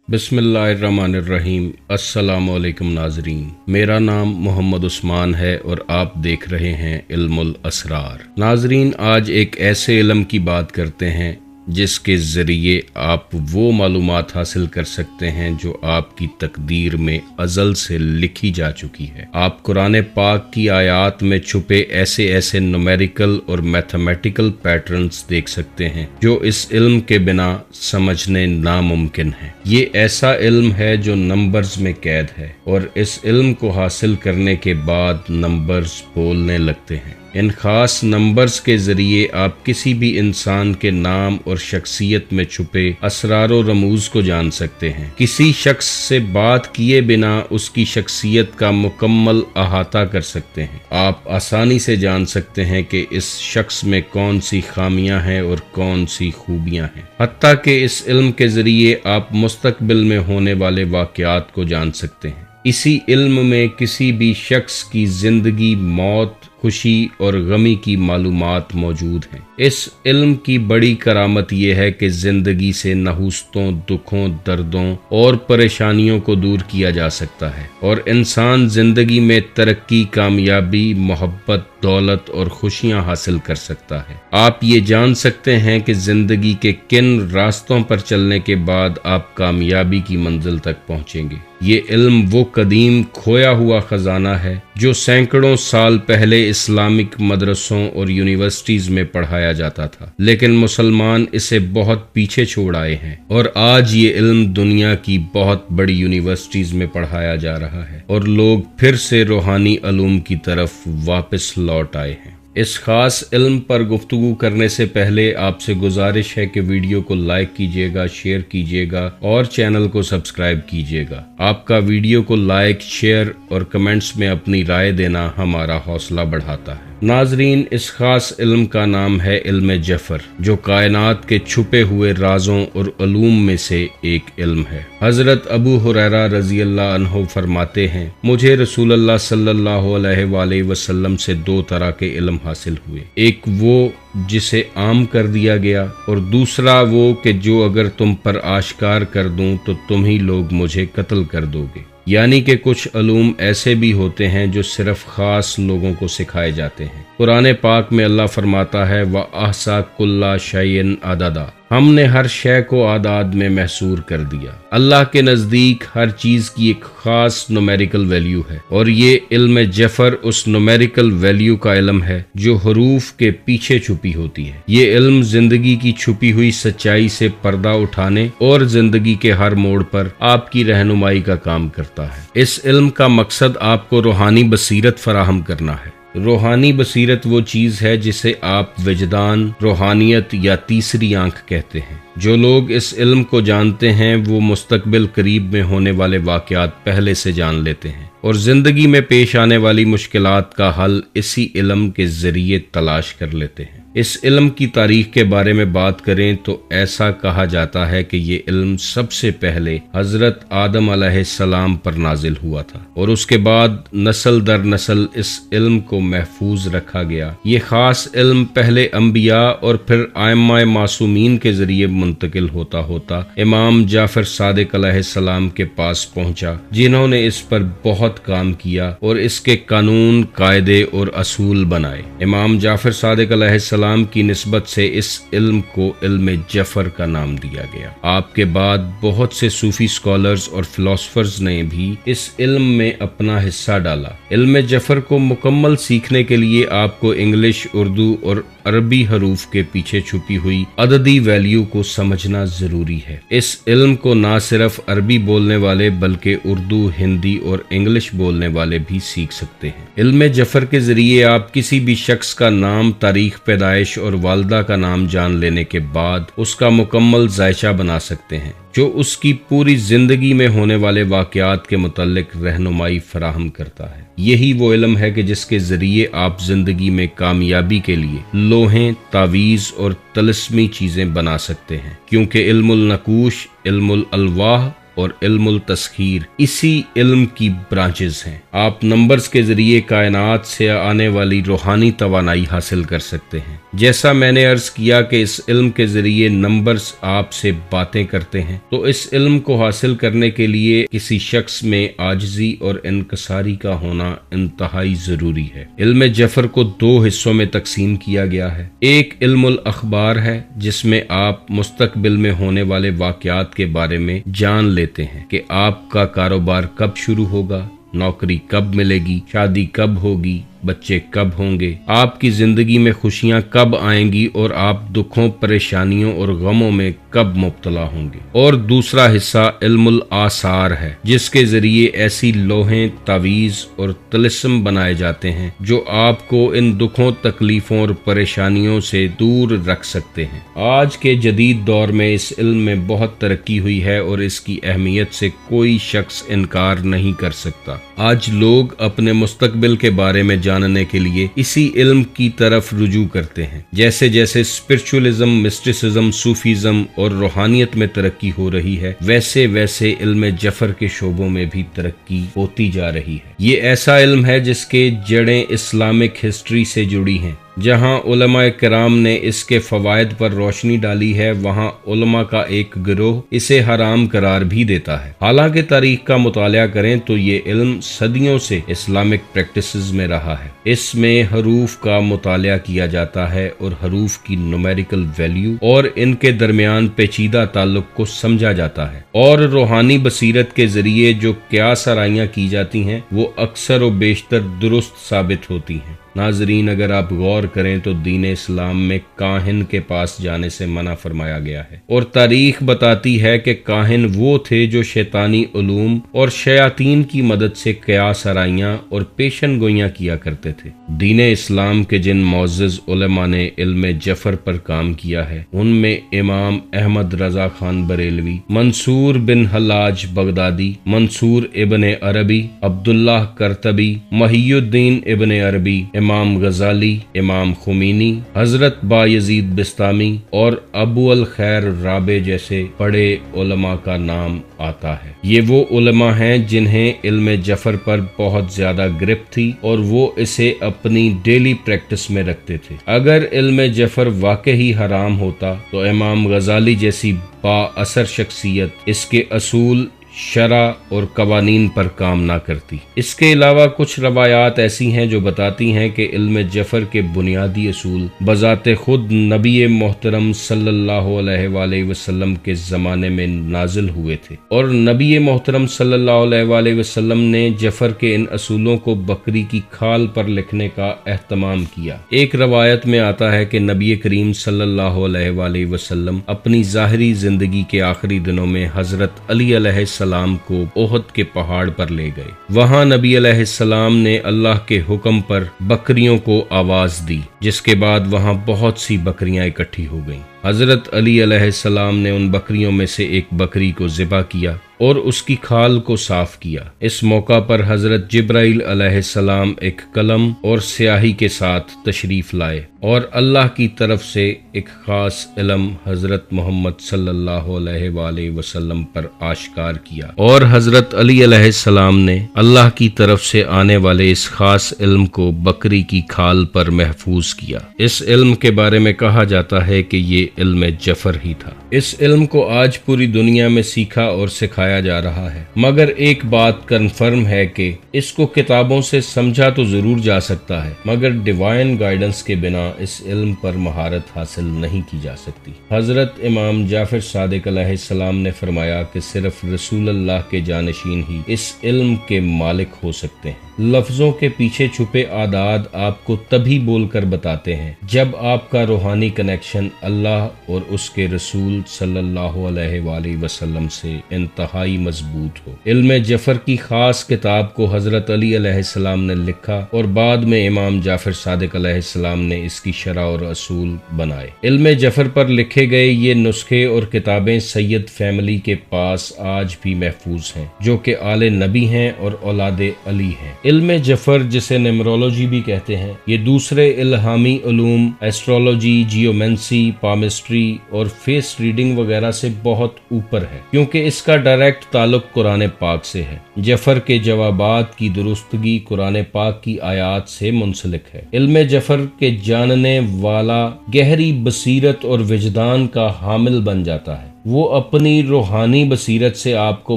बिस्मिल्लाहिर्रहमानिर्रहीम। अस्सलामुअलैकुम नाजरीन, मेरा नाम मोहम्मद उस्मान है और आप देख रहे हैं इल्मुल असरार। नाजरीन, आज एक ऐसे इल्म की बात करते हैं जिसके ज़रिए आप वो मालूमात हासिल कर सकते हैं जो आपकी तकदीर में अज़ल से लिखी जा चुकी है। आप कुरान पाक की आयात में छुपे ऐसे ऐसे न्यूमेरिकल और मैथमेटिकल पैटर्न्स देख सकते हैं जो इस इल्म के बिना समझने नामुमकिन है। ये ऐसा इल्म है जो नंबर्स में कैद है और इस इल्म को हासिल करने के बाद नंबर्स बोलने लगते हैं। इन खास नंबर्स के ज़रिए आप किसी भी इंसान के नाम और शख्सियत में छुपे असरार और रमूज को जान सकते हैं। किसी शख्स से बात किए बिना उसकी शख्सियत का मुकम्मल अहाता कर सकते हैं। आप आसानी से जान सकते हैं कि इस शख्स में कौन सी खामियां हैं और कौन सी खूबियां हैं। हत्ता कि इस इल्म के ज़रिए आप मुस्तकबिल में होने वाले वाक़यात को जान सकते हैं। इसी इल्म में किसी भी शख्स की जिंदगी, मौत, खुशी और गमी की मालूमात मौजूद हैं। इस इल्म की बड़ी करामत यह है कि जिंदगी से नहुस्तों, दुखों, दर्दों और परेशानियों को दूर किया जा सकता है और इंसान जिंदगी में तरक्की, कामयाबी, मोहब्बत, दौलत और खुशियां हासिल कर सकता है। आप ये जान सकते हैं कि जिंदगी के किन रास्तों पर चलने के बाद आप कामयाबी की मंजिल तक पहुंचेंगे। ये इल्म वो कदीम खोया हुआ खजाना है जो सैकड़ों साल पहले इस्लामिक मदरसों और यूनिवर्सिटीज में पढ़ाया जाता था, लेकिन मुसलमान इसे बहुत पीछे छोड़ आए हैं और आज ये इल्म दुनिया की बहुत बड़ी यूनिवर्सिटीज में पढ़ाया जा रहा है और लोग फिर से रूहानी अलूम की तरफ वापस लौट आए हैं। इस खास इल्म पर गुफ्तगू करने से पहले आपसे गुजारिश है कि वीडियो को लाइक कीजिएगा, शेयर कीजिएगा और चैनल को सब्सक्राइब कीजिएगा। आपका वीडियो को लाइक, शेयर और कमेंट्स में अपनी राय देना हमारा हौसला बढ़ाता है। नाजरीन, इस खास इल्म का नाम है इल्म जफर, जो कायनात के छुपे हुए राजों और उलूम में से एक इल्म है। हजरत अबू हुरैरा रजी अल्लाह अन्हु फरमाते हैं, मुझे रसूलुल्लाह सल्लल्लाहु अलैहि वसल्लम से दो तरह के इल्म हासिल हुए। एक वो जिसे आम कर दिया गया और दूसरा वो कि जो अगर तुम पर आश्कार कर दूं तो तुम ही लोग मुझे कत्ल कर दोगे। यानी कि कुछ अलूम ऐसे भी होते हैं जो सिर्फ खास लोगों को सिखाए जाते हैं। कुरान पाक में अल्लाह फरमाता है, व अहसा कुल्ला शैइन अददा, हमने हर शय को आदाद में महसूर कर दिया। अल्लाह के नज़दीक हर चीज़ की एक खास न्यूमेरिकल वैल्यू है और ये इल्म जफर उस न्यूमेरिकल वैल्यू का इल्म है जो हरूफ के पीछे छुपी होती है। ये इल्म जिंदगी की छुपी हुई सच्चाई से पर्दा उठाने और जिंदगी के हर मोड़ पर आपकी रहनुमाई का काम करता है। इस इल्म का मकसद आपको रूहानी बसीरत फराहम करना है। रूहानी बसीरत वो चीज़ है जिसे आप विजदान, रूहानियत या तीसरी आंख कहते हैं। जो लोग इस इल्म को जानते हैं वो मुस्तकबिल करीब में होने वाले वाक़यात पहले से जान लेते हैं और ज़िंदगी में पेश आने वाली मुश्किलात का हल इसी इल्म के ज़रिए तलाश कर लेते हैं। इस इल्म की तारीख के बारे में बात करें तो ऐसा कहा जाता है कि ये इल्म सबसे पहले हजरत आदम अलैहिस्सलाम पर नाजिल हुआ था और उसके बाद नस्ल दर नस्ल इस इल्म को महफूज रखा गया। ये खास इल्म पहले अंबिया और फिर आइम्मा मासूमीन के जरिए मुंतकिल होता होता इमाम जाफर सादिक अलैहिस्सलाम के पास पहुंचा, जिन्होंने इस पर बहुत काम किया और इसके कानून, कायदे और असूल बनाए। इमाम जाफर सादिक अलैहिस्सलाम की निस्बत से इस इल्म को इल्म जफर का नाम दिया गया। आपके बाद बहुत से सूफी स्कॉलर्स और फिलोसफर्स ने भी इस इल्म में अपना हिस्सा डाला। इल्म जफर को मुकम्मल सीखने के लिए आपको इंग्लिश, उर्दू और अरबी हरूफ के पीछे छुपी हुई अददी वैल्यू को समझना जरूरी है। इस इल्म को ना सिर्फ अरबी बोलने वाले बल्कि उर्दू, हिंदी और इंग्लिश बोलने वाले भी सीख सकते हैं। इल्म जफर के जरिए आप किसी भी शख्स का नाम, तारीख पैदाइश और वालदा का नाम जान लेने के बाद उसका मुकम्मल जायचा बना सकते हैं, जो उसकी पूरी जिंदगी में होने वाले वाक़यात के मुतल्लिक रहनुमाई फराहम करता है। यही वो इल्म है कि जिसके जरिए आप जिंदगी में कामयाबी के लिए लोहें, तावीज़ और तलस्मी चीज़ें बना सकते हैं, क्योंकि इल्मुल नकूश, इल्मुल अलवाह और इल्मुल तस्खीर इसी इल्म की ब्रांचेस हैं। आप नंबर्स के जरिए कायनात से आने वाली रूहानी तवानाई हासिल कर सकते हैं। जैसा मैंने अर्ज किया कि इस इल्म के जरिए नंबर्स आपसे बातें करते हैं, तो इस इल्म को हासिल करने के लिए किसी शख्स में आजिज़ी और इनकसारी का होना इंतहाई जरूरी है। इल्म जफर को दो हिस्सों में तकसीम किया गया है। एक इल्मुल अखबार है जिसमें आप मुस्तकबिल में होने वाले वाक़यात के बारे में जान लेते हैं कि आपका कारोबार कब शुरू होगा, नौकरी कब मिलेगी, शादी कब होगी, बच्चे कब होंगे, आपकी जिंदगी में खुशियां कब आएंगी और आप दुखों, परेशानियों और गमों में कब मुब्तला होंगे। और दूसरा हिस्सा इल्मुल आसार है जिसके जरिए ऐसी लोहें, तावीज़ और तिलिस्म बनाए जाते हैं जो आपको इन दुखों, तकलीफों और परेशानियों से दूर रख सकते हैं। आज के जदीद दौर में इस इल्म में बहुत तरक्की हुई है और इसकी अहमियत से कोई शख्स इनकार नहीं कर सकता। आज लोग अपने मुस्तकबिल के बारे में जानने के लिए इसी इल्म की तरफ रुजू करते हैं। जैसे जैसे स्पिरिचुअलिज्म, मिस्टिसिज्म, सूफीज्म और रूहानियत में तरक्की हो रही है, वैसे वैसे इल्म जफर के शोबों में भी तरक्की होती जा रही है। ये ऐसा इल्म है जिसके जड़ें इस्लामिक हिस्ट्री से जुड़ी हैं। जहाँ उलमाए किराम ने इसके फवायद पर रोशनी डाली है, वहाँ उलमा का एक गिरोह इसे हराम करार भी देता है। हालांकि तारीख का मुतालिया करें तो ये इल्म सदियों से इस्लामिक प्रैक्टिसेस में रहा है। इसमें हरूफ का मुतालिया किया जाता है और हरूफ की न्यूमेरिकल वैल्यू और इनके दरमियान पेचीदा ताल्लुक को समझा जाता है, और रूहानी बसीरत के जरिए जो क़ियास आराइयां की जाती हैं वो अक्सर व बेशतर दुरुस्त साबित होती हैं। नाजरीन, अगर आप गौर करें तो दीन इस्लाम में काहिन के पास जाने से मना फरमाया गया है, और तारीख बताती है कि काहिन वो थे जो शैतानी उलूम और शयातीन की मदद से क़ियास आराइयां और पेशन गोइयां किया करते थे। दीन इस्लाम के जिन मुअज़्ज़ज़ उलमा ने इल्म जफर पर काम किया है, उनमें इमाम अहमद रजा खान बरेलवी, मंसूर बिन हल्लाज बगदादी, मंसूर इब्न अरबी, अब्दुल्लाह करतबी, महियुद्दीन इब्न अरबी, इमाम गजाली, इमाम खुमीनी, हजरत बायजीद बिस्तामी और अबू अल खैर राबे जैसे बड़े उलमा का नाम आता है। ये वो उलमा हैं जिन्हें इल्म जफर पर बहुत ज्यादा गिरफ्त थी और वो इसे अपनी डेली प्रैक्टिस में रखते थे। अगर इल्म जफर वाकई हराम होता तो इमाम गजाली जैसी बाअसर शख्सियत इसके असूल, शरा और कवानीन पर काम ना करती। इसके अलावा कुछ रवायात ऐसी हैं जो बताती हैं कि इल्म जफर के बुनियादी असूल बजाते खुद नबी मोहतरम सल्लल्लाहु अलैहि वसल्लम के ज़माने में नाजिल हुए थे, और नबी मोहतरम सल्लल्लाहु अलैहि वसल्लम ने जफर के इन असूलों को बकरी की खाल पर लिखने का एहतमाम किया। एक रवायत में आता है कि नबी करीम सल्लल्लाहु अलैहि वसल्लम अपनी ज़ाहिरी जिंदगी के आखिरी दिनों में हजरत अली अलैहिस्सलाम को ओहद के पहाड़ पर ले गए। वहां नबी अलैहिस्सलाम ने अल्लाह के हुक्म पर बकरियों को आवाज दी, जिसके बाद वहां बहुत सी बकरियां इकट्ठी हो गईं। हजरत अली अलैहिस्सलाम ने उन बकरियों में से एक बकरी को ज़िबा किया और उसकी खाल को साफ किया। इस मौका पर हजरत जिब्राइल अलैहिस्सलाम एक कलम और स्याही के साथ तशरीफ लाए और अल्लाह की तरफ से एक खास इल्म हजरत मोहम्मद सल्लल्लाहु अलैहि वसल्लम पर आश्कार किया, और हजरत अली अलैहिस्सलाम ने अल्लाह की तरफ से आने वाले इस खास इल्म को बकरी की खाल पर महफूज किया। इस इल्म के बारे में कहा जाता है कि ये इल्म जफर ही था। इस इल्म को आज पूरी दुनिया में सीखा और सिखाया जा रहा है, मगर एक बात कन्फर्म है कि इसको किताबों से समझा तो जरूर जा सकता है, मगर डिवाइन गाइडेंस के बिना इस इल्म पर महारत हासिल नहीं की जा सकती। हजरत इमाम जाफर सादिक अलैहिस्सलाम ने फरमाया कि सिर्फ रसूल अल्लाह के जानशीन ही इस इल्म के मालिक हो सकते हैं। लफ्जों के पीछे छुपे आदाद आपको तभी बोलकर बताते हैं जब आपका रूहानी कनेक्शन अल्लाह और उसके रसूल सल्लल्लाहु अलैहि वसल्लम से इंतहाई मजबूत हो। इल्म जफर की खास किताब को हजरत अली अलैहिस्सलाम ने लिखा और बाद में इमाम जाफर सादिक अलैहिस्सलाम ने इसकी शरह और असूल बनाए। इल्म जफर पर लिखे गए ये नुस्खे और किताबें सैयद फैमिली के पास आज भी महफूज हैं, जो कि आले नबी हैं और औलादे अली हैं। इल्म जफर, जिसे न्यूमरोलॉजी भी कहते हैं, ये दूसरे इल्हामी उलूम एस्ट्रोलॉजी, जियोमेंसी, पामिस्ट्री पामिस्ट्री और फेस रीडिंग वगैरह से बहुत ऊपर है, क्योंकि इसका डायरेक्ट ताल्लुक कुरान पाक से है। जफर के जवाबात की दुरुस्तगी कुरान पाक की आयात से मुंसलिक है। इल्म जफर के जानने वाला गहरी बसीरत और विजदान का हामिल बन जाता है। वो अपनी रूहानी बसीरत से आपको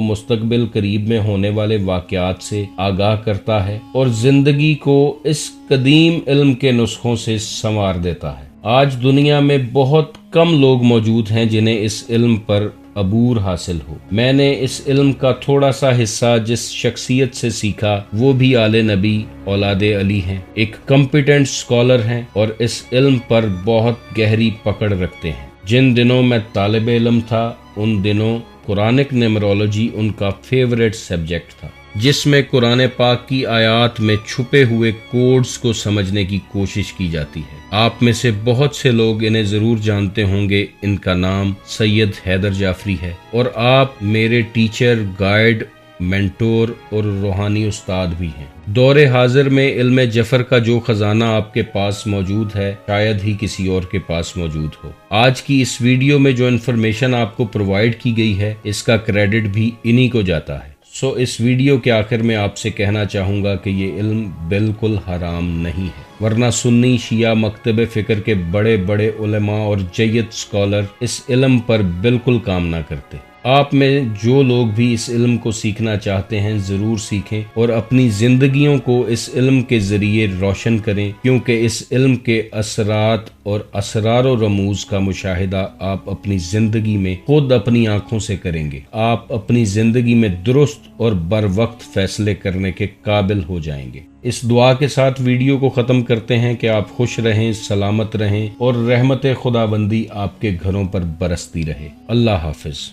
मुस्तकबिल करीब में होने वाले वाक़यात से आगाह करता है और जिंदगी को इस कदीम इल्म के नुस्खों से संवार देता है। आज दुनिया में बहुत कम लोग मौजूद हैं जिन्हें इस इल्म पर अबूर हासिल हो। मैंने इस इल्म का थोड़ा सा हिस्सा जिस शख्सियत से सीखा वो भी आले नबी औलादे अली हैं, एक कॉम्पिटेंट स्कॉलर हैं और इस इल्म पर बहुत गहरी पकड़ रखते हैं। जिन दिनों मैं तालिब इल्म था उन दिनों कुरानिक न्यूमरोलॉजी उनका फेवरेट सब्जेक्ट था, जिसमें कुरान पाक की आयात में छुपे हुए कोड्स को समझने की कोशिश की जाती है। आप में से बहुत से लोग इन्हें जरूर जानते होंगे। इनका नाम सैयद हैदर जाफरी है और आप मेरे टीचर, गाइड, मेंटोर और रूहानी उस्ताद भी हैं। दौरे हाजिर में इल्म जफर का जो खजाना आपके पास मौजूद है शायद ही किसी और के पास मौजूद हो। आज की इस वीडियो में जो इन्फॉर्मेशन आपको प्रोवाइड की गई है इसका क्रेडिट भी इन्हीं को जाता है। सो इस वीडियो के आखिर में आपसे कहना चाहूँगा कि ये इल्म बिल्कुल हराम नहीं है, वरना सुन्नी शिया मकतब फ़िक्र के बड़े बड़े उलमा और जय्यद स्कॉलर इस इल्म पर बिल्कुल काम ना करते। आप में जो लोग भी इस इल्म को सीखना चाहते हैं ज़रूर सीखें और अपनी ज़िंदगियों को इस इल्म के ज़रिए रोशन करें, क्योंकि इस इल्म के असरात और असरार व रमूज़ का मुशाहिदा आप अपनी ज़िंदगी में खुद अपनी आँखों से करेंगे। आप अपनी ज़िंदगी में दुरुस्त और बर वक्त फैसले करने के काबिल हो जाएंगे। इस दुआ के साथ वीडियो को ख़त्म करते हैं कि आप खुश रहें, सलामत रहें और रहमत खुदाबंदी आपके घरों पर बरसती रहे। अल्लाह हाफिज़।